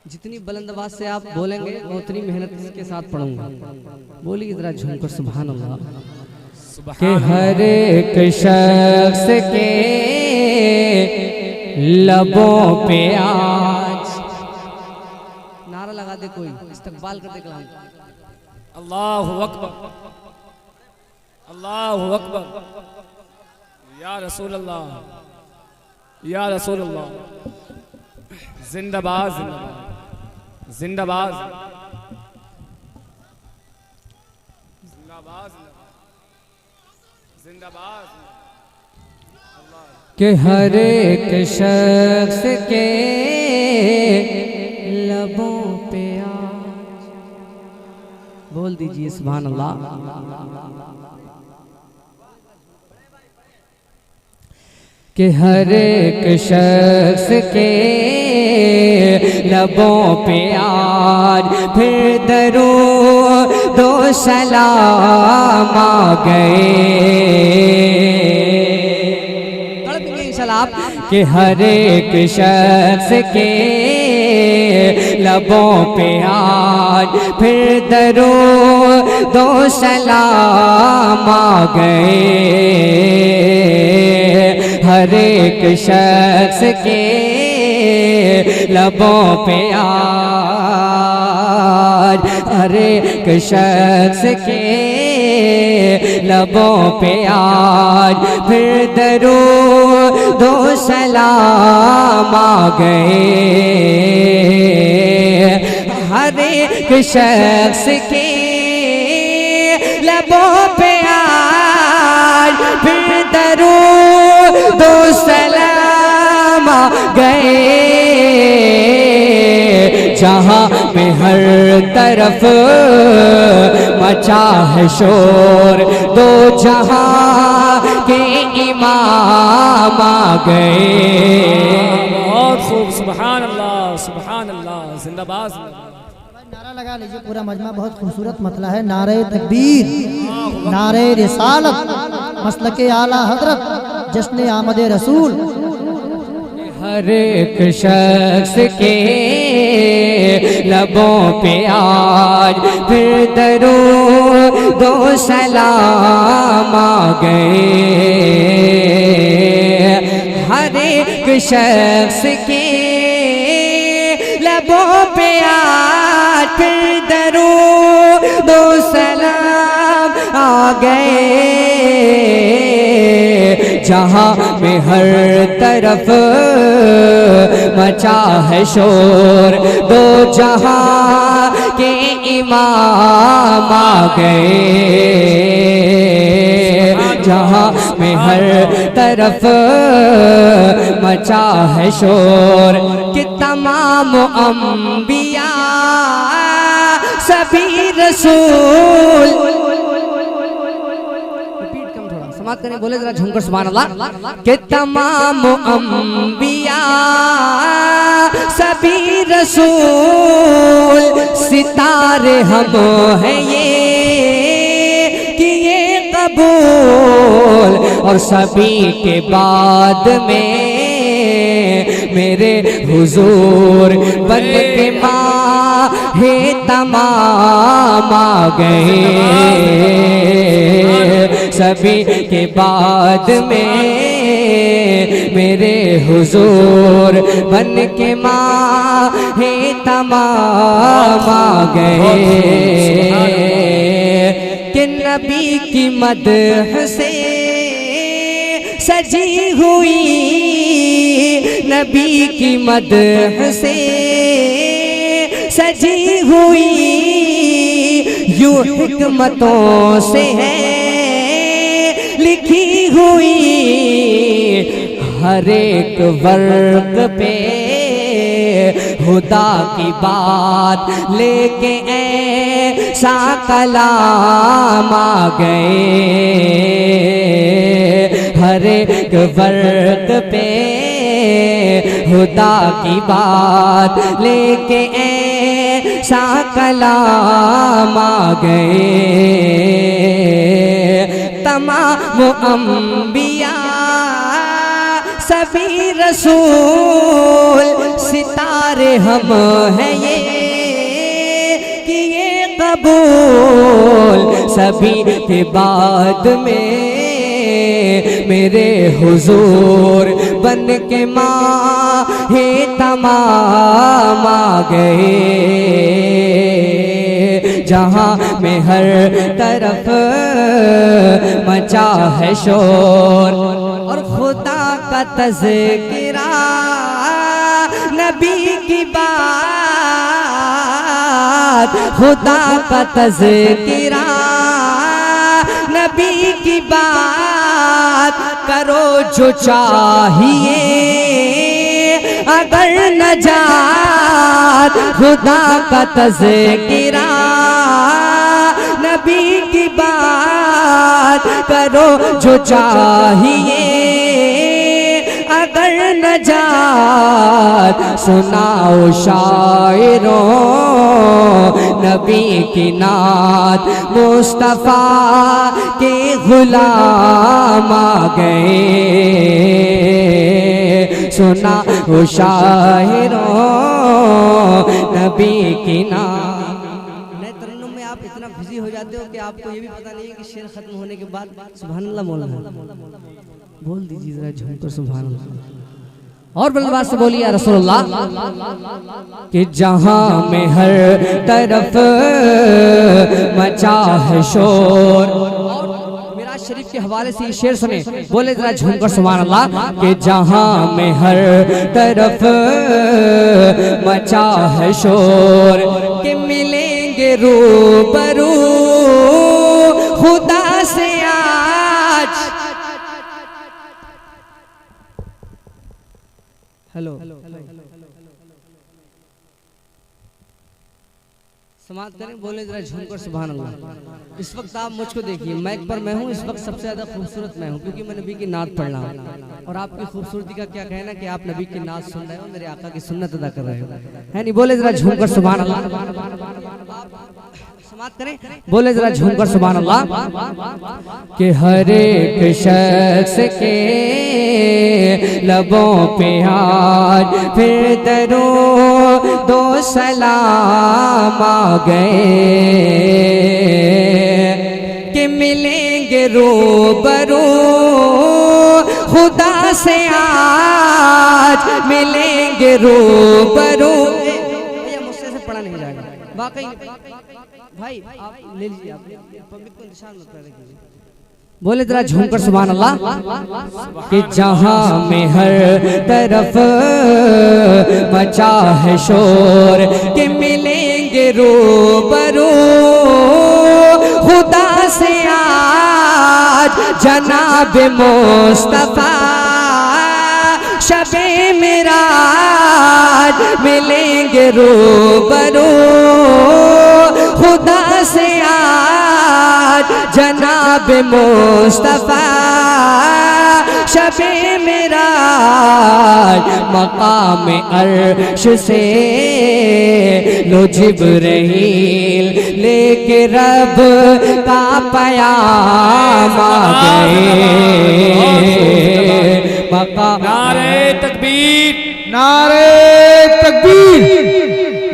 जितनी बुलंद आवाज से आप बोलेंगे मैं उतनी मेहनत के साथ पढ़ूंगा। बोलिए जरा झूमकर सुभान अल्लाह। कि हर एक शख्स के लबों पे आज नारा लगा दे कोई, इस्तकबाल कर दे कलाम। अल्लाहु अकबर, अल्लाहु अकबर, या रसूल अल्लाह, या रसूल अल्लाह। जिंदाबाद जिंदाबाद जिंदाबाद जिंदाबाद। कि हर एक शख्स के लबों पे आज बोल दीजिए सुभान अल्लाह। कि हर एक शख्स के लबों पे आज फिर दरूद दो सलाम आ गए। कि हर एक शख्स के लबों पे आज फिर दरूद दो सलाम आ गए। हर एक शख्स के लबों पे आज, हर एक शख्स के लबों पे आज फिर दरूद दो सलाम आ गए। हर एक शख्स के लबों पे आज फिर दरूद दो सलाम आ गए। जहाँ में हर तरफ मचा है शोर, दो जहाँ के इमाम आ गए। बहुत खूब, सुभान अल्लाह सुभान अल्लाह, जिंदाबाद। नारा लगा लीजिए, पूरा मजमा बहुत खूबसूरत मतला है। नारे तकबीर, नारे रिसालत, मसलके आला हजरत, जश्न आमद रसूल। हर एक शख्स के लबों पे आज फिर दरूद दो सलाम आ गए। हर एक शख्स के लबों पे आज फिर दरूद दो सलाम आ गए। जहाँ में हर तरफ मचा है शोर, दो जहाँ के इमाम आ गए। जहाँ में हर तरफ मचा है शोर, कि तमाम अंबिया सभी रसूल। समाप्त करें, बोले जरा झूमकर सुभान अल्लाह। कि तमाम अंबिया सभी रसूल सितारे हम हैं ये किए कबूल। और सभी के बाद में मेरे हुजूर बन के माहे तमाम आ गए। सभी के बाद में मेरे हुजूर बन के माहे तमाम आ गए। कि नबी की मदह से सजी हुई, नबी की मदह से सजी हुई यूं हिकमतों से है लिखी हुई। हर एक वर्ग पे खुदा की बात लेके ऐसा कलाम आ गए। हर एक वर्ग पे खुदा की बात लेके ऐसा कलाम आ गए। तमाम अंबिया सभी रसूल सितारे हम हैं कबूल सभी के बाद में मेरे हुजूर बन के माहे तमाम आ गए, जहां में हर तरफ मचा है शोर और खुदा का तज़किरा नबी की बात, खुदा का तज़किरा नबी की बात करो जो चाहिए अगर नजात, खुदा का तज़किरा नबी की बात करो जो चाहिए अगर नजात। सुनाओ शायरों नबी की नात, मुस्तफ़ा के गुलाम आ गए, सुनाओ शायरों नबी की नात। नए तरन्नुम में आप इतना बिजी हो जाते हो कि आपको ये भी पता नहीं है कि शेर खत्म होने के बाद सुभानअल्लाह मौलाना बोल दीजिए जरा झूमकर सुभानअल्लाह और बल्लबाज से बोलिए रसूलुल्लाह कि जहां में हर तरफ मचा है शोर। मिराज शरीफ के हवाले से ये शेर सुने, बोले जरा झूमकर सुभानअल्लाह कि जहां में हर तरफ मचा है शोर कि मिलेंगे रूबरू खुदा से आज। हेलो समाप्त करें, बोले जरा झूमकर सुभानअल्लाह। इस वक्त आप मुझको देखिए, माइक पर मैं हूँ, इस वक्त सबसे ज्यादा खूबसूरत मैं हूँ क्योंकि मैं नबी की नात पढ़ रहा हूँ। और आपकी खूबसूरती का क्या कहना कि आप नबी की नात सुन रहे हो, मेरे आका की सुन्नत अदा कर रहे हो, है नहीं? बोले जरा झूमकर सुभानअल्लाह। समाप्त करें, बोले जरा झूमकर सुभानअल्लाह कि हर एक शख्स के लबों पे आज फिर दो सलाम आ गए कि मिलेंगे रूबरू खुदा से आज, मिलेंगे रूबरू। मुझसे से पढ़ा नहीं जाएगा वाकई भाई, आप ले लीजिए, आप पब्लिक को निशान मत कर कीजिए। बोले जरा झूमकर सुभानअल्लाह कि जहां में हर तरफ मचा है शोर कि मिलेंगे रूबरू खुदा से आज, जनाब मुस्तफा शबे मेराज मिलेंगे रूबरू खुदा से आज, जनाब मुस्तफा शबे मेराज। मकाम अर्श से लो जिब्रील लेके रब का पयाम आ गए। नारे तकबीर, नारे तकबीर,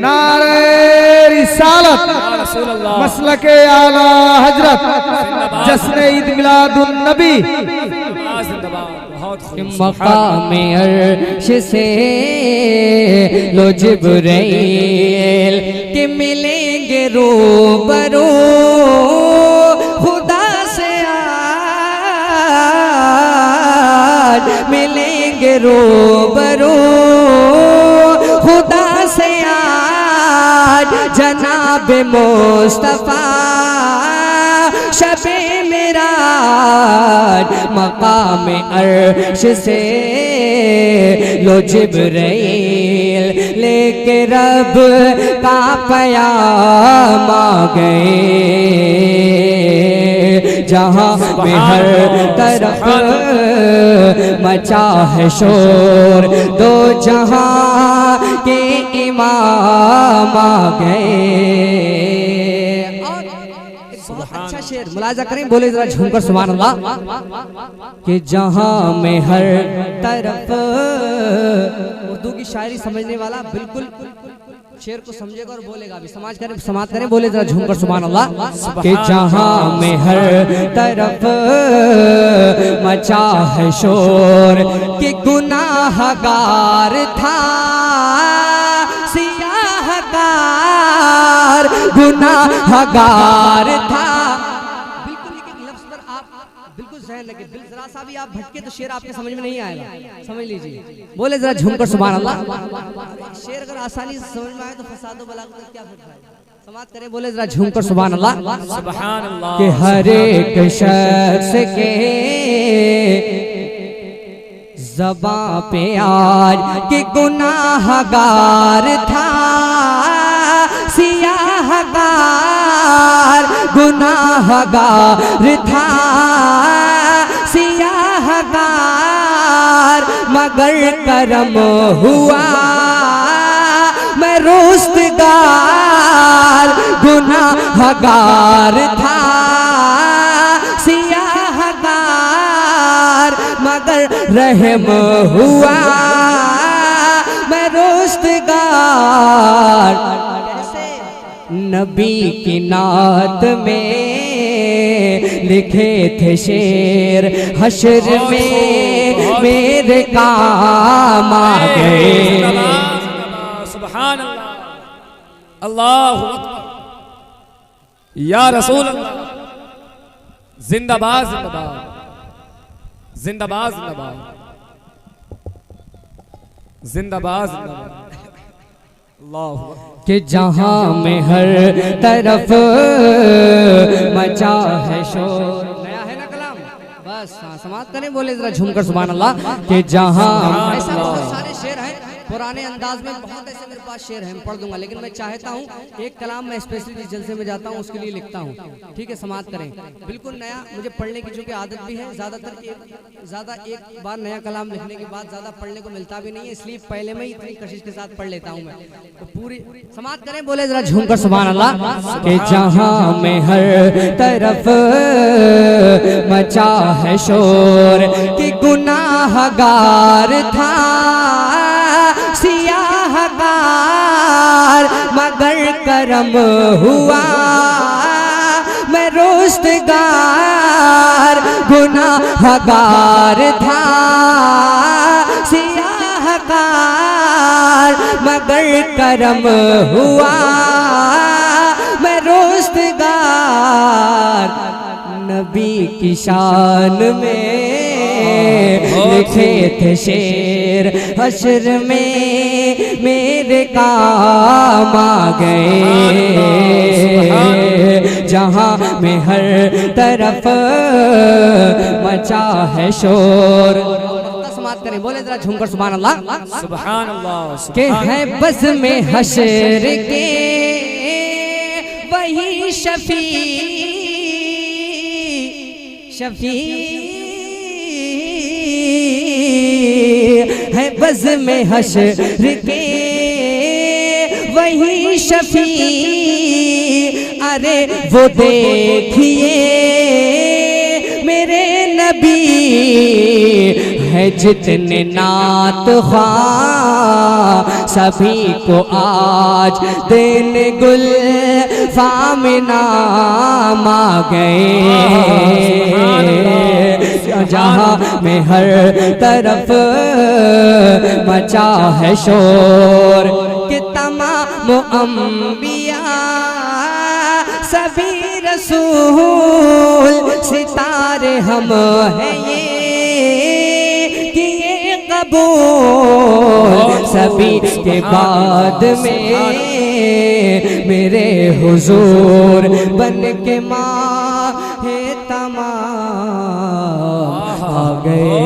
नारे रिसालत, मसलके आला हजरत, जश्न ईद मिलादुन नबी। मकाम अर्श से लो जिब्रील के मिलेंगे रूबरू खुदा से आज, मिलेंगे रूबरू खुदा से आज, जनाब मुस्तफा शबे मेराज। मकाम अर्श से लो जिब्रील लेके रब का पयाम आ गए, जहां में हर तरफ मचा है शोर, दो जहां के इमाम आ गए। अच्छा शेर मुलाजा करें, बोले जरा झूमकर सुभानअल्लाह कि जहां में हर तरफ। उर्दू की शायरी समझने वाला बिल्कुल शेर को समझेगा और बोलेगा भी। समाज करें बोले जरा झूमकर सुभान अल्लाह। कि जहां में हर तरफ मचा है शोर कि गुनाहगार था सियाहगार गुनाहगार था। बिल्कुल एक लफ्ज पर आप बिल्कुल जहन लगे, दिल जरा सा भी आप भटके तो शेर आपके समझ में नहीं आएगा। समझ लीजिए, बोले जरा झूमकर सुभान अल्लाह। शेर अगर आसानी से समझ में आए तो फसादो बलागत क्या फर्क है। समाज करें बोले जरा झूमकर सुभान अल्लाह। सुभान अल्लाह। कि हर एक शख्स के ज़बां पे आज कि गुनाहगार था सियाहगार गुनाहगार था सियाहगार मगर करम हुआ मैं रोस्तगार गुनाहगार था सियाहगार मगर रहम हुआ मैं रोस्तगार। नबी की नात में लिखे थे शेर हश्र में मेरे काम आ गए। सुभान अल्लाह, अल्लाहु अकबर, या रसूल अल्लाह। जिंदाबाद जिंदाबाद जिंदाबाद जिंदाबाद जिंदाबाद जिंदाबाद। अल्लाह कि जहां में हर तरफ मचा है शोर। नया है ना कलाम, बस हाँ समाप्त करें बोले जरा झूमकर सुभान अल्लाह। कि जहां ऐसा बहुत सारे शेर हैं पुराने अंदाज में, बहुत ऐसे मेरे पास शेर हैं, पढ़ दूंगा, लेकिन मैं चाहता हूँ एक कलाम मैं स्पेशली जिस जलसे में जाता हूँ उसके लिए लिखता हूँ। ठीक है, समाप्त करें। बिल्कुल नया, मुझे पढ़ने की चूंकि आदत भी है, ज़्यादातर ज़्यादा एक बार नया कलाम लिखने के बाद ज़्यादा पढ़ने को मिलता भी नहीं है, इसलिए पहले में ही इतनी कशिश के साथ पढ़ लेता हूँ मैं। तो पूरी समाप्त करें बोले जरा झूमकर सुभान अल्लाह। कि जहाँ में हर तरफ मचा है शोर कि गुनाहगार था सियाहगार मगर करम हुआ मैं रोस्तगार गुनाहगार था सियाहगार मगर करम हुआ मैं रोस्तगार। नबी की शान में लिखे थे शेर हश्र में मेरे काम आ गए। जहां में हर तरफ मचा है शोर। समाप्त करें बोले जरा झूमकर सुभान अल्लाह। सुभान अल्लाह। के है बज़ में हश्र के वही शफी है बज़ में हश्र के वही शफी। अरे वो देखिए मेरे नबी है जितने नात ख्वाह सभी को आज दिन गुल फामिना आ गए। जहाँ में हर तरफ मचा है शोर कि तमाम अंबिया सभी रसूल सितारे हम हैं ये किए कबूल। सभी के बाद में मेरे हुजूर बन के माँ है तमाम आ गए।